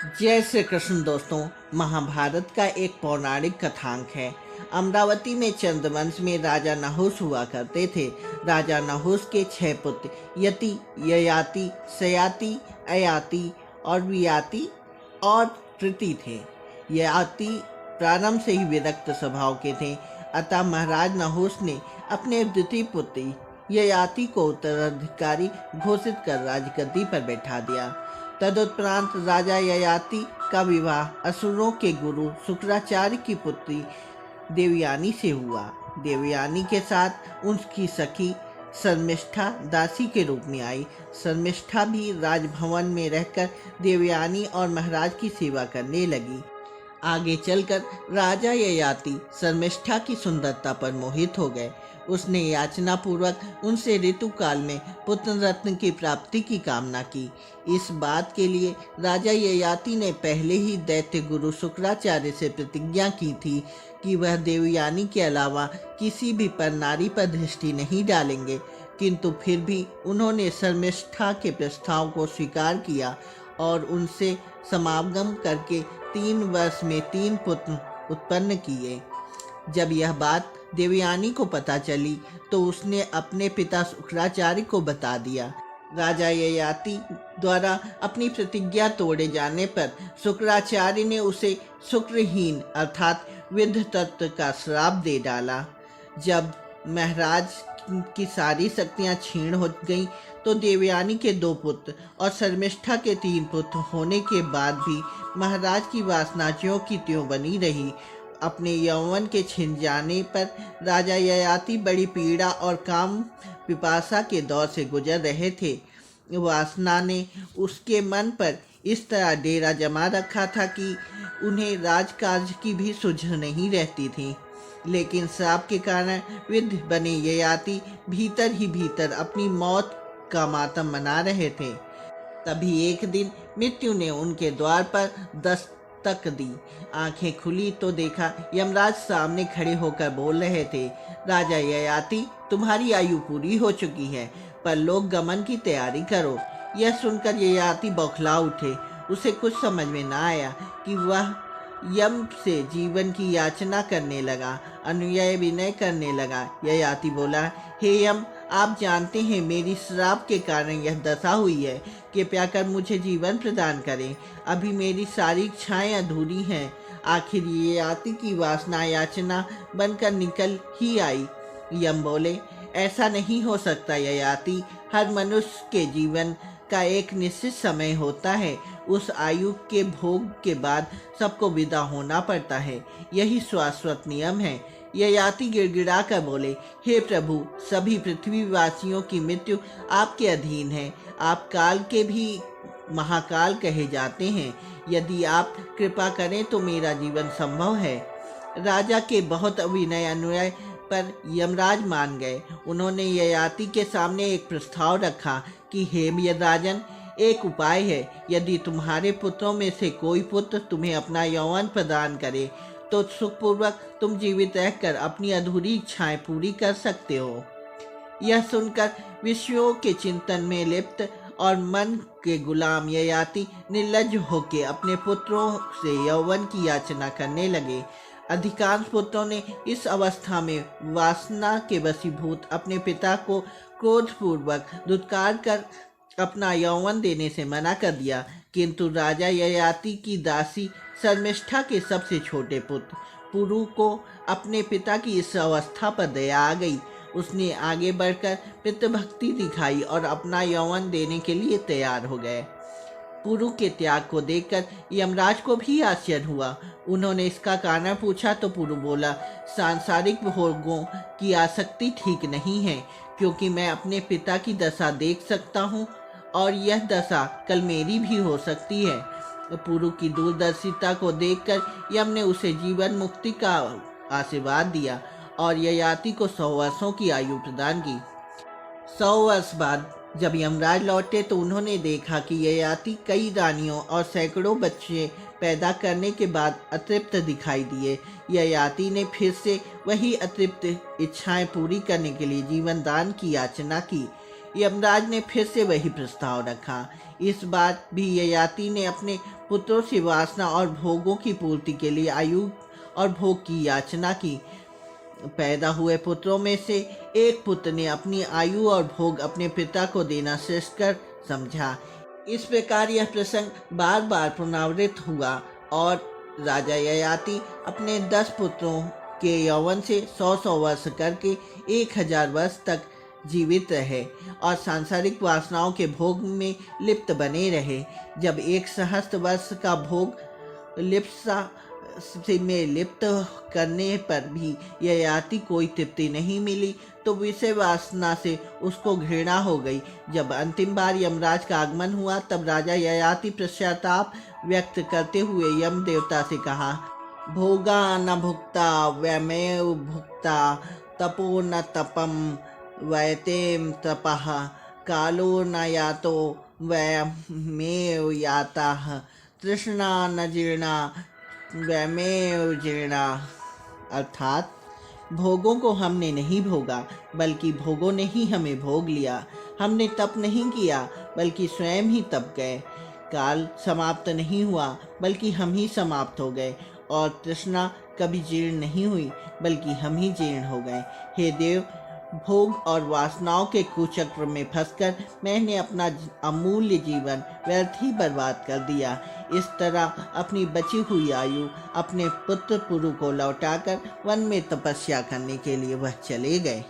जय श्री कृष्ण दोस्तों। महाभारत का एक पौराणिक कथांक है। अमरावती में चंद्रवंश में राजा नहुष हुआ करते थे। राजा नहुष के 6 पुत्र यति, ययाति, सयाति, अयाति और वियाति और तृति थे। ययाति प्रारंभ से ही विरक्त स्वभाव के थे, अतः महाराज नहुष ने अपने द्वितीय पुत्र ययाति को उत्तराधिकारी घोषित कर राजगद्दी पर बैठा दिया। तदुपरांत राजा ययाति का विवाह असुरों के गुरु शुक्राचार्य की पुत्री देवयानी से हुआ। देवयानी के साथ उनकी सखी शर्मिष्ठा दासी के रूप में आई। शर्मिष्ठा भी राजभवन में रहकर देवयानी और महाराज की सेवा करने लगी। आगे चलकर राजा ययाति शर्मिष्ठा की सुंदरता पर मोहित हो गए। उसने याचना पूर्वक उनसे ऋतुकाल में पुत्र रत्न की प्राप्ति की कामना की। इस बात के लिए राजा ययाति ने पहले ही दैत्य गुरु शुक्राचार्य से प्रतिज्ञा की थी कि वह देवयानी के अलावा किसी भी पर नारी पर दृष्टि नहीं डालेंगे, किंतु फिर भी उन्होंने शर्मिष्ठा के प्रस्ताव को स्वीकार किया और उनसे समागम करके 3 वर्ष में 3 पुत्र उत्पन्न किए। जब यह बात देवयानी को पता चली तो उसने अपने पिता शुक्राचार्य को बता दिया। राजा ययाति द्वारा अपनी प्रतिज्ञा तोड़े जाने पर शुक्राचार्य ने उसे शुक्रहीन अर्थात विद्ध तत्व का श्राप दे डाला। जब महाराज की सारी शक्तियां क्षीण हो गईं तो देवयानी के 2 पुत्र और शर्मिष्ठा के 3 पुत्र होने के बाद भी महाराज की वासना ज्यों की त्यों बनी रही। अपने यौवन के छिन जाने पर राजा ययाति बड़ी पीड़ा और काम पिपासा के दौर से गुजर रहे थे। वासना ने उसके मन पर इस तरह डेरा जमा रखा था कि उन्हें राजकाज की भी सुझ नहीं रहती थी। लेकिन श्राप के कारण विद्ध बने ययाति भीतर ही भीतर अपनी मौत का मातम मना रहे थे। तभी एक दिन मृत्यु ने उनके द्वार पर दस्तक दी। आंखें खुली तो देखा यमराज सामने खड़े होकर बोल रहे थे, राजा ययाति, तुम्हारी आयु पूरी हो चुकी है, पर लोक गमन की तैयारी करो। यह सुनकर ययाति बौखला उठे। उसे कुछ समझ में न आया कि वह यम से जीवन की याचना करने लगा, अनुनय विनय करने लगा। ययाति बोला, हे यम, आप जानते हैं मेरी श्राप के कारण यह दशा हुई है, कृपया कर मुझे जीवन प्रदान करें। अभी मेरी सारी इच्छाएं अधूरी हैं। आखिर ययाति की वासना याचना बनकर निकल ही आई। यम बोले, ऐसा नहीं हो सकता ययाति, हर मनुष्य के जीवन का एक निश्चित समय होता है। उस आयु के भोग के बाद सबको विदा होना पड़ता है, यही शाश्वत नियम है। ययाति गिड़गिड़ा कर बोले, हे प्रभु, सभी पृथ्वीवासियों की मृत्यु आपके अधीन है। आप काल के भी महाकाल कहे जाते हैं। यदि आप कृपा करें तो मेरा जीवन संभव है। राजा के बहुत विनय अनुनय पर यमराज मान गए। उन्होंने ययाति के सामने एक प्रस्ताव रखा कि हे राजन, एक उपाय है। यदि तुम्हारे पुत्रों में से कोई पुत्र तुम्हें अपना यौवन प्रदान करे तो सुखपूर्वक तुम जीवित रहकर अपनी अधूरी इच्छाएं पूरी कर सकते हो। यह सुनकर विषयों के चिंतन में लिप्त और मन के गुलाम ययाति निर्लज्ज होकर अपने पुत्रों से यौवन की याचना करने लगे। अधिकांश पुत्रों ने इस अवस्था में वासना के वशीभूत अपने पिता को क्रोधपूर्वक धुतकार कर अपना यौवन देने से मना कर दिया, किंतु राजा ययाति की दासी शर्मिष्ठा के सबसे छोटे पुत्र पुरु को अपने पिता की इस अवस्था पर दया आ गई। उसने आगे बढ़कर पितृभक्ति दिखाई और अपना यौवन देने के लिए तैयार हो गए। पुरु के त्याग को देखकर यमराज को भी आश्चर्य हुआ। उन्होंने इसका कारण पूछा तो पुरु बोला, सांसारिक भोगों की आसक्ति ठीक नहीं है, क्योंकि मैं अपने पिता की दशा देख सकता हूँ और यह दशा कल मेरी भी हो सकती है। पुरु की दूरदर्शिता को देखकर यम ने उसे जीवन मुक्ति का आशीर्वाद दिया और ययाति को 100 वर्षों की आयु प्रदान की। 100 वर्ष बाद जब यमराज लौटे तो उन्होंने देखा कि ययाति कई रानियों और सैकड़ों बच्चे पैदा करने के बाद अतृप्त दिखाई दिए। ययाति ने फिर से वही अतृप्त इच्छाएं पूरी करने के लिए जीवन दान की याचना की। यमराज ने फिर से वही प्रस्ताव रखा। इस बार भी ययाति ने अपने पुत्रों से वासना और भोगों की पूर्ति के लिए आयु और भोग की याचना की। पैदा हुए पुत्रों में से एक पुत्र ने अपनी आयु और भोग अपने पिता को देना श्रेष्ठकर समझा। इस प्रकार यह प्रसंग बार बार पुनरावृत्त हुआ और राजा ययाति अपने 10 पुत्रों के यौवन से 100 वर्ष करके 1000 वर्ष तक जीवित रहे और सांसारिक वासनाओं के भोग में लिप्त बने रहे। जब 1 सहस्त्र वर्ष का भोग लिप्सा में लिप्त करने पर भी ययाति कोई तृप्ति नहीं मिली तो विषय वासना से उसको घृणा हो गई। जब अंतिम बार यमराज का आगमन हुआ तब राजा ययाति पश्चाताप व्यक्त करते हुए यम देवता से कहा, भोगा न भुक्ता व्यमेव भुक्ता तपो न तपम वैतेम तपः कालो न यातो वयमेव याताः तृष्णा न जीर्णा वयमेव जीर्णा। अर्थात भोगों को हमने नहीं भोगा बल्कि भोगों ने ही हमें भोग लिया। हमने तप नहीं किया बल्कि स्वयं ही तप गए। काल समाप्त नहीं हुआ बल्कि हम ही समाप्त हो गए और तृष्णा कभी जीर्ण नहीं हुई बल्कि हम ही जीर्ण हो गए। हे देव, भोग और वासनाओं के कुचक्र में फंसकर मैंने अपना अमूल्य जीवन व्यर्थ ही बर्बाद कर दिया। इस तरह अपनी बची हुई आयु अपने पुत्र पुरु को लौटाकर वन में तपस्या करने के लिए वह चले गए।